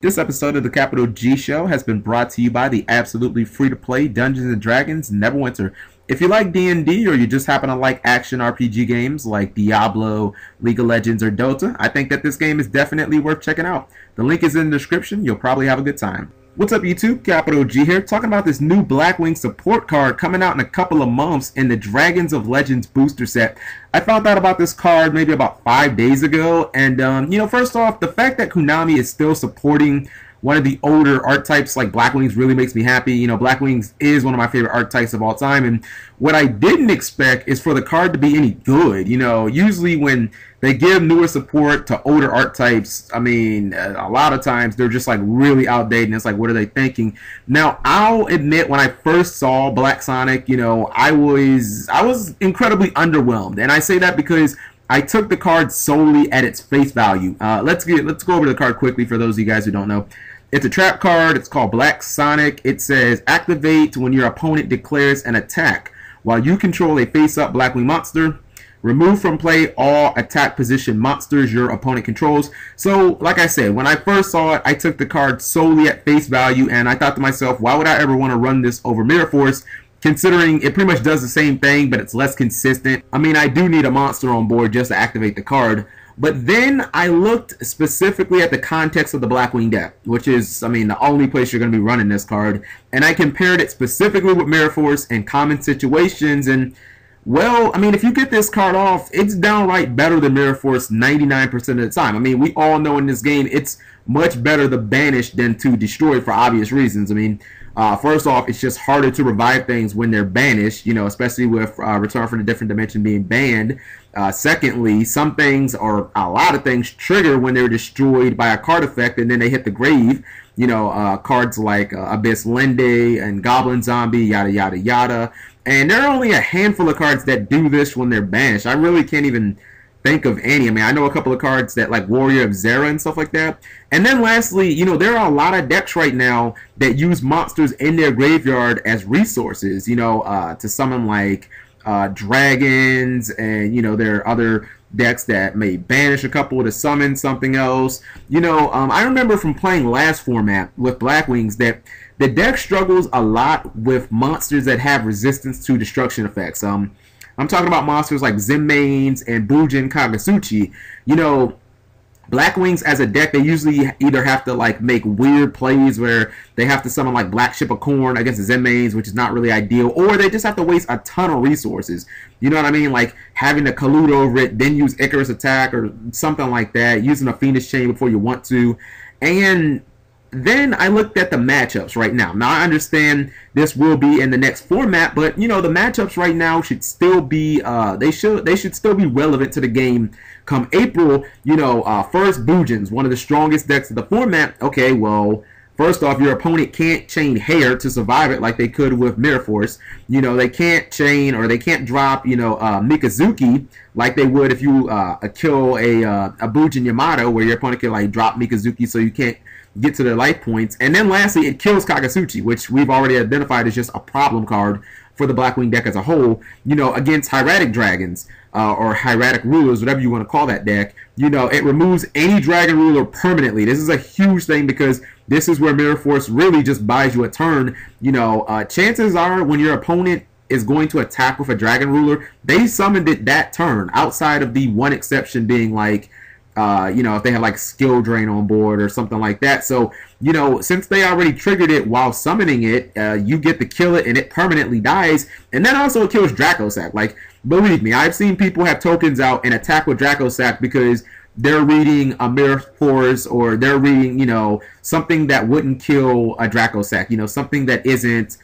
This episode of the Capital G Show has been brought to you by the absolutely free-to-play Dungeons & Dragons Neverwinter. If you like D&D or you just happen to like action RPG games like Diablo, League of Legends, or Dota, I think that this game is definitely worth checking out. The link is in the description. You'll probably have a good time. What's up, YouTube? Capital G here, talking about this new Blackwing support card coming out in a couple of months in the Dragons of Legends booster set. I found out about this card maybe about 5 days ago, and first off, the fact that Konami is still supporting one of the older archetypes like Blackwings really makes me happy. Blackwings is one of my favorite archetypes of all time, and what I didn't expect is for the card to be any good. Usually when they give newer support to older archetypes, a lot of times they're just like really outdated, and it's like, what are they thinking? Now, I'll admit, when I first saw Black Sonic, I was incredibly underwhelmed, and I say that because I took the card solely at its face value. Let's go over the card quickly for those of you guys who don't know. It's a trap card. It's called Black Sonic. It says activate when your opponent declares an attack while you control a face-up Blackwing monster. Remove from play all attack position monsters your opponent controls. So, like I said, when I first saw it, I took the card solely at face value, and I thought to myself, why would I ever want to run this over Mirror Force, considering it pretty much does the same thing, but it's less consistent. I do need a monster on board just to activate the card. But then I looked specifically at the context of the Blackwing deck, which is, the only place you're going to be running this card. And I compared it specifically with Mirror Force in common situations, and well, if you get this card off, it's downright better than Mirror Force 99% of the time. We all know in this game it's much better to banish than to destroy for obvious reasons. First off, it's just harder to revive things when they're banished, especially with Return from a Different Dimension being banned. Secondly, some things, or a lot of things, trigger when they're destroyed by a card effect and then they hit the grave. Cards like Abyss Lende and Goblin Zombie, yada, yada, yada. And there are only a handful of cards that do this when they're banished. I really can't even think of any. I know a couple of cards that, like Warrior of Zera and stuff like that. And then lastly, there are a lot of decks right now that use monsters in their graveyard as resources, to summon like dragons, and there are other decks that may banish a couple to summon something else. I remember from playing last format with Blackwings that the deck struggles a lot with monsters that have resistance to destruction effects. I'm talking about monsters like Zenmaines and Bujin Kagasuchi. Blackwings as a deck, they usually either have to like make weird plays where they have to summon like Black Ship of Corn against the Zenmaines, which is not really ideal, or they just have to waste a ton of resources. You know what I mean? Like having to collude over it, then use Icarus Attack or something like that, using a Phoenix Chain before you want to. And then I looked at the matchups right now. Now, I understand this will be in the next format, but the matchups right now should still be they should still be relevant to the game come April. First, Bujin's one of the strongest decks of the format. Okay, well, first off, your opponent can't chain Hair to survive it like they could with Mirror Force. They can't chain, or they can't drop, Mikazuki like they would if you kill a Bujin Yamato, where your opponent can like drop Mikazuki so you can't get to their life points. And then lastly, it kills Kagasuchi, which we've already identified as just a problem card for the Blackwing deck as a whole, against hieratic dragons, or hieratic rulers, whatever you want to call that deck. It removes any dragon ruler permanently. This is a huge thing because this is where Mirror Force really just buys you a turn. Chances are when your opponent is going to attack with a dragon ruler, they summoned it that turn, outside of the one exception being like, if they have like skill drain on board or something like that. So, since they already triggered it while summoning it, you get to kill it and it permanently dies. And then also it kills Dracosac. Like, believe me, I've seen people have tokens out and attack with Dracosac because they're reading a Mirror Force, or they're reading, something that wouldn't kill a Dracosac, something that isn't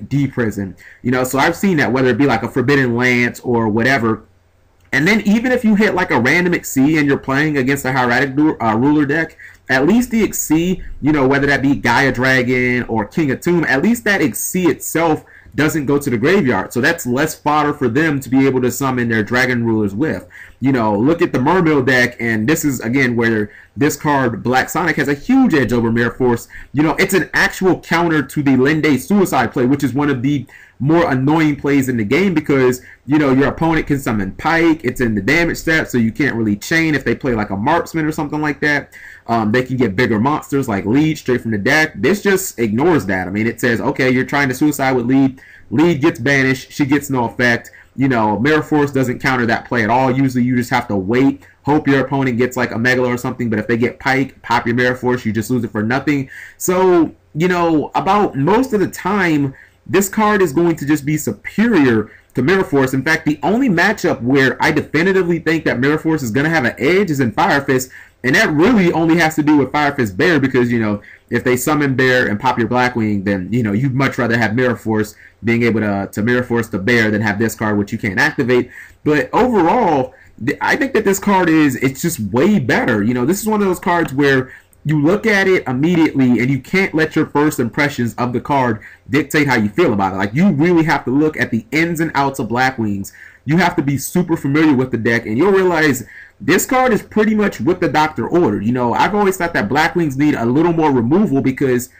D-Prison. So I've seen that, whether it be like a Forbidden Lance or whatever. And then even if you hit like a random Xyz and you're playing against a hieratic ruler deck, at least the Xyz, whether that be Gaia Dragon or King of Tomb, at least that Xyz itself doesn't go to the graveyard. So that's less fodder for them to be able to summon their dragon rulers with. you know, look at the Mermill deck, and this is, again, where this card, Black Sonic, has a huge edge over Mirror Force. You know, it's an actual counter to the Linde Suicide play, which is one of the more annoying plays in the game because, you know, your opponent can summon Pike. It's in the damage step, so you can't really chain if they play like a Marksman or something like that. They can get bigger monsters like Lead straight from the deck. This just ignores that. I mean, it says, okay, you're trying to suicide with Lead. Lead gets banished. She gets no effect. You know, Mirror Force doesn't counter that play at all. Usually you just have to wait, hope your opponent gets like a Megalo or something, but if they get Pike, pop your Mirror Force, you just lose it for nothing. So, you know, about most of the time, this card is going to just be superior to Mirror Force. In fact, the only matchup where I definitively think that Mirror Force is going to have an edge is in Fire Fist, and that really only has to do with Fire Fist Bear because, you know, if they summon Bear and pop your Blackwing, then, you know, you'd much rather have Mirror Force being able to Mirror Force the Bear than have this card, which you can't activate. But overall, I think that this card it's just way better. You know, this is one of those cards where you look at it immediately and you can't let your first impressions of the card dictate how you feel about it. Like, you really have to look at the ins and outs of Blackwings. You have to be super familiar with the deck, and you'll realize this card is pretty much what the doctor ordered. You know, I've always thought that Blackwings need a little more removal because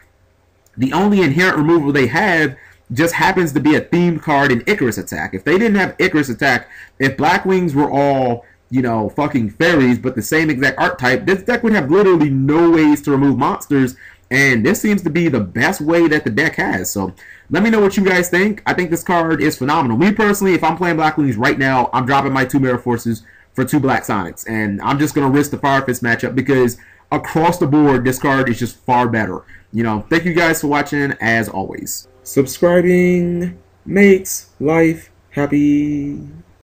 the only inherent removal they have just happens to be a themed card in Icarus Attack. If they didn't have Icarus Attack, if Blackwings were all, you know, fucking fairies, but the same exact archetype, this deck would have literally no ways to remove monsters, and this seems to be the best way that the deck has. So let me know what you guys think. I think this card is phenomenal. Me personally, if I'm playing Blackwings right now, I'm dropping my 2 Mirror Forces for 2 Black Sonics, and I'm just going to risk the Fire Fist matchup because across the board, this card is just far better. You know, thank you guys for watching, as always. Subscribing makes life happy.